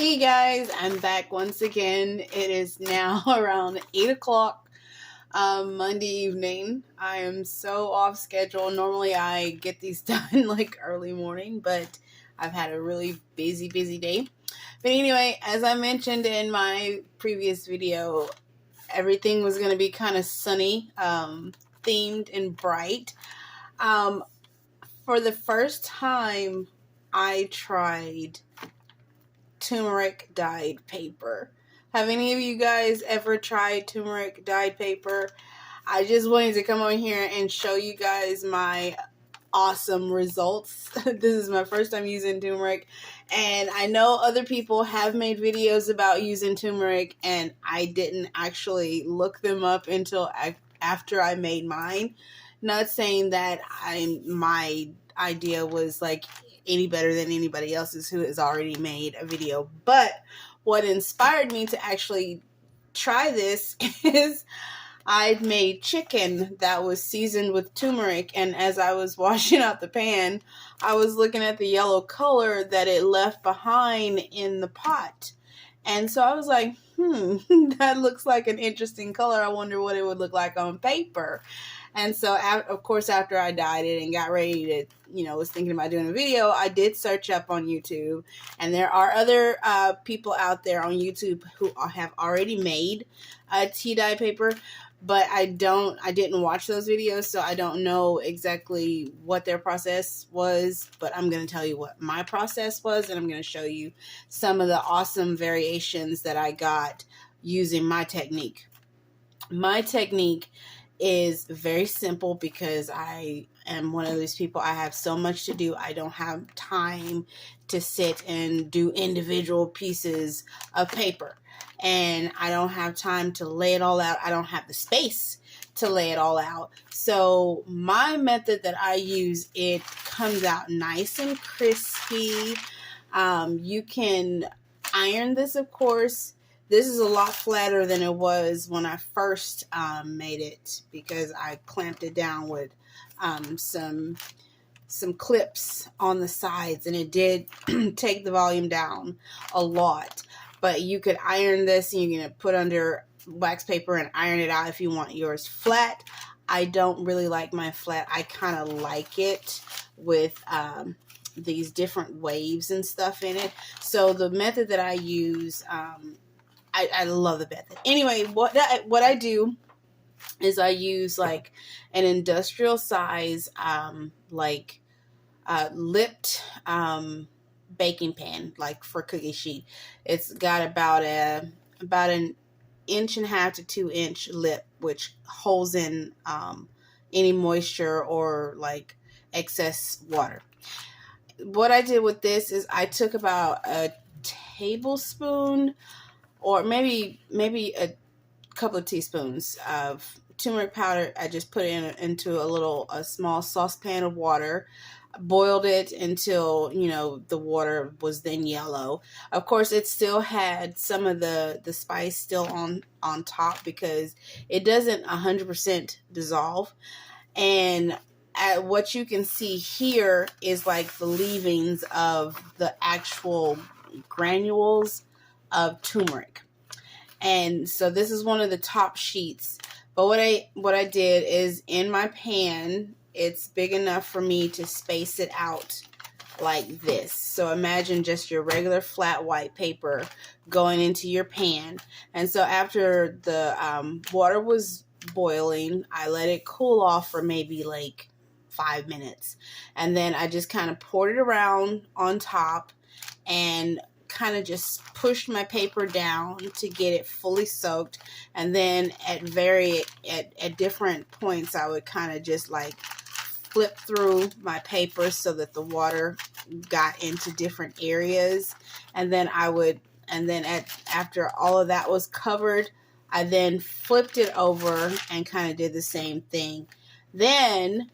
Hey guys, I'm back once again. It is now around 8 o'clock Monday evening. I am so off schedule. Normally I get these done like early morning, but I've had a really busy day. But anyway, as I mentioned in my previous video, everything was going to be kind of sunny, themed and bright. For the first time, I tried turmeric dyed paper. Have any of you guys ever tried turmeric dyed paper? I just wanted to come on here and show you guys my awesome results. This is my first time using turmeric, and I know other people have made videos about using turmeric, and I didn't actually look them up until after I made mine. Not saying that my idea was like any better than anybody else's who has already made a video, but what inspired me to actually try this is I'd made chicken that was seasoned with turmeric, and as I was washing out the pan, I was looking at the yellow color that it left behind in the pot. And so I was like, that looks like an interesting color. I wonder what it would look like on paper. And so, of course, after I dyed it and got ready to, was thinking about doing a video, I did search up on YouTube. And there are other people out there on YouTube who have already made tea dye paper. But I didn't watch those videos, so I don't know exactly what their process was. But I'm going to tell you what my process was, and I'm going to show you some of the awesome variations that I got using my technique. My technique is very simple because I am one of those people. I have so much to do. I don't have time to sit and do individual pieces of paper. And I don't have time to lay it all out. I don't have the space to lay it all out. So my method that I use, it comes out nice and crispy. You can iron this, of course. This is a lot flatter than it was when I first made it because I clamped it down with some clips on the sides, and it did take the volume down a lot. But you could iron this, and you can put under wax paper and iron it out if you want yours flat. I don't really like mine flat. I kind of like it with these different waves and stuff in it. So the method that I use, I love the method. Anyway, what I do is I use like an industrial size, lipped baking pan, like for cookie sheet. It's got about an 1.5 to 2 inch lip, which holds in any moisture or like excess water. What I did with this is I took about a tablespoon or maybe a couple of teaspoons of turmeric powder. I just put it into a small saucepan of water, boiled it until, the water was then yellow. Of course, it still had some of the spice still on top because it doesn't 100% dissolve. And what you can see here is like the leavings of the actual granules of turmeric. And so this is one of the top sheets. But what I did is in my pan, it's big enough for me to space it out like this. So imagine just your regular flat white paper going into your pan. And so after the water was boiling, I let it cool off for maybe like 5 minutes. And then I just kind of poured it around on top and kind of just pushed my paper down to get it fully soaked. And then at different points, I would kind of just like flip through my paper so that the water got into different areas. And then after all of that was covered, I then flipped it over and kind of did the same thing. Then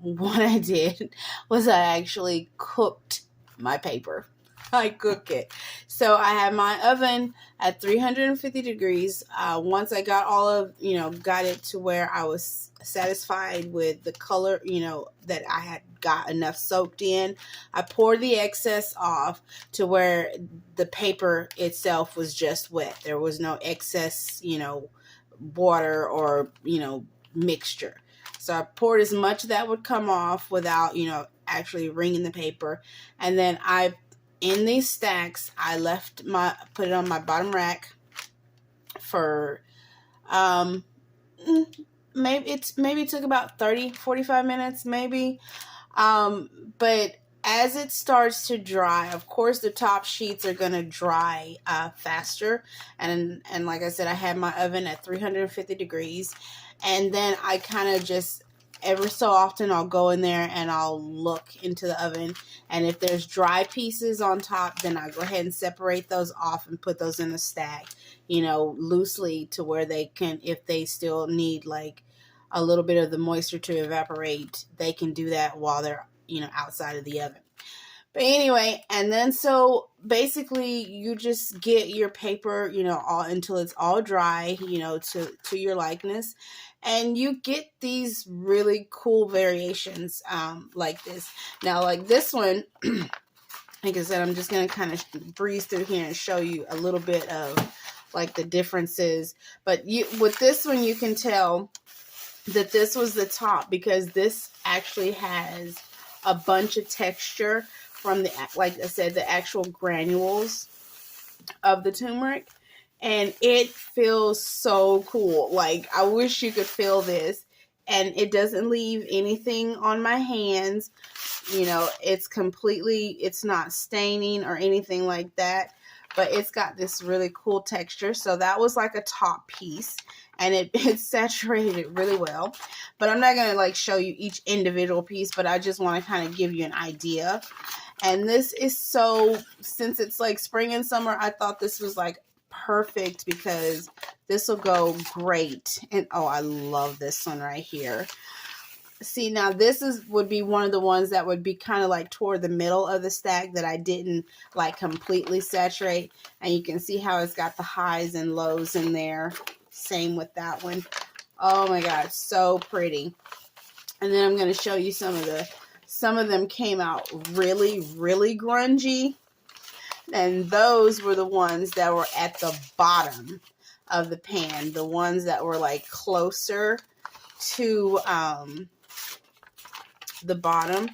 what I did was I actually cooked my paper. I cook it. So I had my oven at 350 degrees. Once I got all of, got it to where I was satisfied with the color, that I had got enough soaked in, I poured the excess off to where the paper itself was just wet. There was no excess, water or, mixture. So I poured as much that would come off without, actually wringing the paper. And then in these stacks, I put it on my bottom rack for, maybe it took about 30-45 minutes, maybe. But as it starts to dry, of course, the top sheets are going to dry faster. And like I said, I had my oven at 350 degrees. And then I kind of just, every so often, I'll go in there and I'll look into the oven. And if there's dry pieces on top, then I go ahead and separate those off and put those in a stack, loosely, to where they can, if they still need like a little bit of the moisture to evaporate, they can do that while they're, outside of the oven. But anyway, and then so basically you just get your paper, all until it's all dry, to your likeness. And you get these really cool variations like this. Now, like this one, like I said, I'm just going to kind of breeze through here and show you a little bit of like the differences. But with this one, you can tell that this was the top, because this actually has a bunch of texture from like I said, the actual granules of the turmeric. And it feels so cool. Like, I wish you could feel this. And it doesn't leave anything on my hands. It's not staining or anything like that. But it's got this really cool texture. So that was like a top piece. And it's saturated really well. But I'm not going to like show you each individual piece. But I just want to kind of give you an idea. And this is since it's like spring and summer, I thought this was like perfect, because this will go great. And oh, I love this one right here. See, now this would be one of the ones that would be kind of like toward the middle of the stack that I didn't like completely saturate. And you can see how it's got the highs and lows in there. Same with that one. Oh my God, so pretty. And then I'm going to show you some of them came out really, really grungy. And those were the ones that were at the bottom of the pan. The ones that were like closer to the bottom.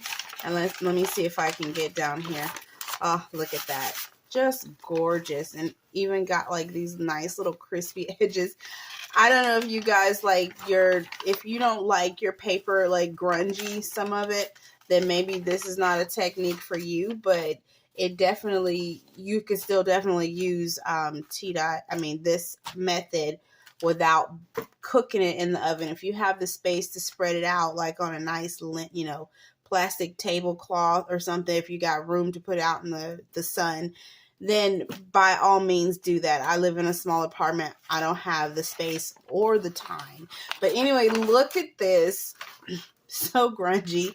And let me see if I can get down here. Oh, look at that. Just gorgeous. And even got like these nice little crispy edges. I don't know if you guys like if you don't like your paper like grungy, some of it, then maybe this is not a technique for you, but you could still definitely use this method without cooking it in the oven. If you have the space to spread it out, like on a nice, plastic tablecloth or something, if you got room to put out in the sun, then by all means do that. I live in a small apartment. I don't have the space or the time. But anyway, look at this. So grungy.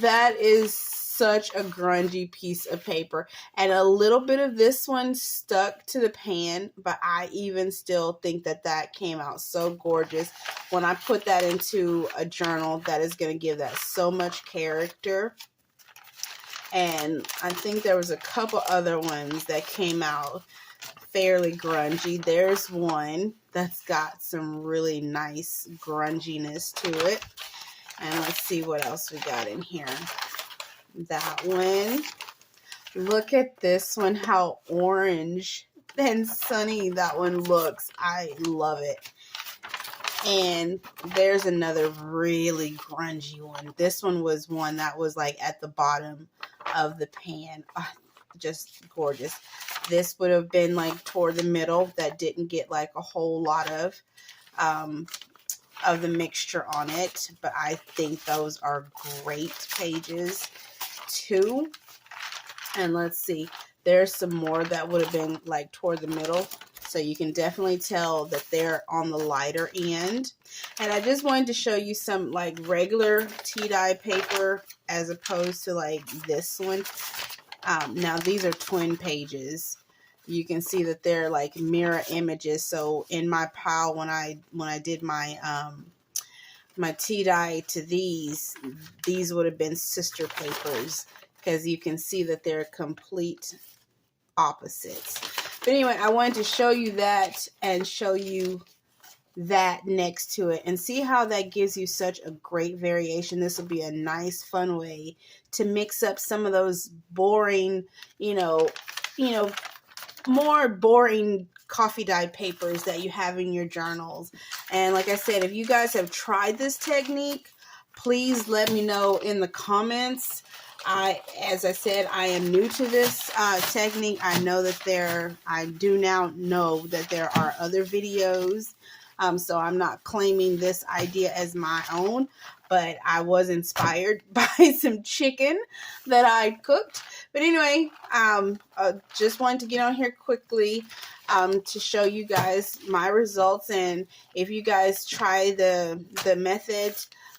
That is such a grungy piece of paper. And a little bit of this one stuck to the pan, but I even still think that came out so gorgeous. When I put that into a journal, that is going to give that so much character. And I think there was a couple other ones that came out fairly grungy. There's one that's got some really nice grunginess to it. And let's see what else we got in here. That one. Look at this one, how orange and sunny that one looks. I love it. And there's another really grungy one. This one was one that was like at the bottom of the pan. Oh, just gorgeous. This would have been like toward the middle, that didn't get like a whole lot of the mixture on it, but I think those are great pages too. And let's see, there's some more that would have been like toward the middle, so you can definitely tell that they're on the lighter end. And I just wanted to show you some like regular tea dye paper as opposed to like this one. Now these are twin pages, you can see that they're like mirror images. So in my pile, when I did my my tea dye to these would have been sister papers, because you can see that they're complete opposites. But anyway, I wanted to show you that and show you that next to it, and see how that gives you such a great variation. This will be a nice fun way to mix up some of those boring, you know, more boring coffee dye papers that you have in your journals. And like I said, if you guys have tried this technique, please let me know in the comments. As I said, I am new to this technique. I do now know that there are other videos. So I'm not claiming this idea as my own, but I was inspired by some chicken that I cooked. But anyway, just wanted to get on here quickly to show you guys my results. And if you guys try the method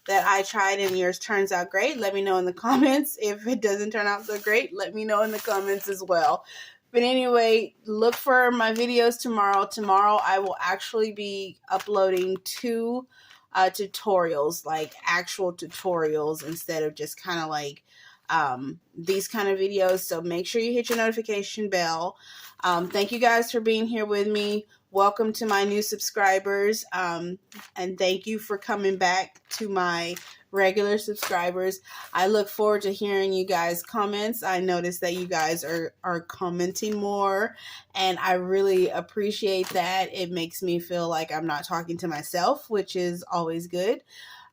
that I tried and yours turns out great, let me know in the comments. If it doesn't turn out so great, let me know in the comments as well. But anyway, look for my videos tomorrow. Tomorrow I will actually be uploading 2 tutorials, like actual tutorials, instead of just kind of like these kind of videos. So make sure you hit your notification bell. Thank you guys for being here with me. Welcome to my new subscribers, and thank you for coming back to my regular subscribers. I look forward to hearing you guys' comments. I noticed that you guys are commenting more, and I really appreciate that. It makes me feel like I'm not talking to myself, which is always good.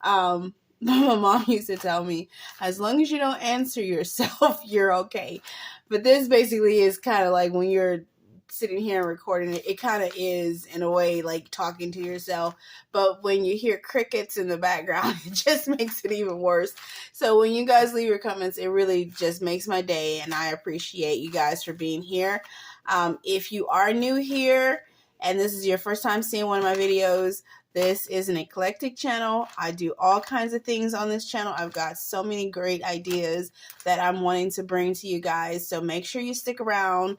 My mom used to tell me, as long as you don't answer yourself, you're okay. But this basically is kind of like when you're sitting here and recording it, it kind of is in a way like talking to yourself. But when you hear crickets in the background, it just makes it even worse. So when you guys leave your comments, it really just makes my day, and I appreciate you guys for being here. If you are new here and this is your first time seeing one of my videos, this is an eclectic channel. I do all kinds of things on this channel. I've got so many great ideas that I'm wanting to bring to you guys. So make sure you stick around,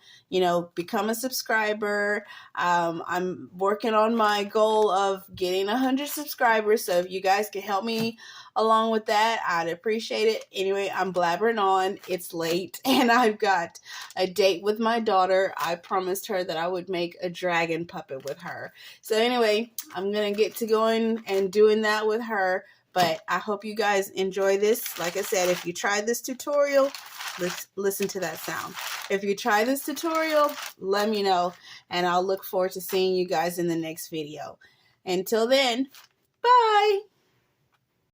become a subscriber. I'm working on my goal of getting 100 subscribers. So if you guys can help me along with that, I'd appreciate it. Anyway, I'm blabbering on. It's late and I've got a date with my daughter. I promised her that I would make a dragon puppet with her. So anyway, I'm going to get to going and doing that with her. But I hope you guys enjoy this. Like I said, if you tried this tutorial, listen to that sound. If you try this tutorial, let me know, and I'll look forward to seeing you guys in the next video. Until then, bye!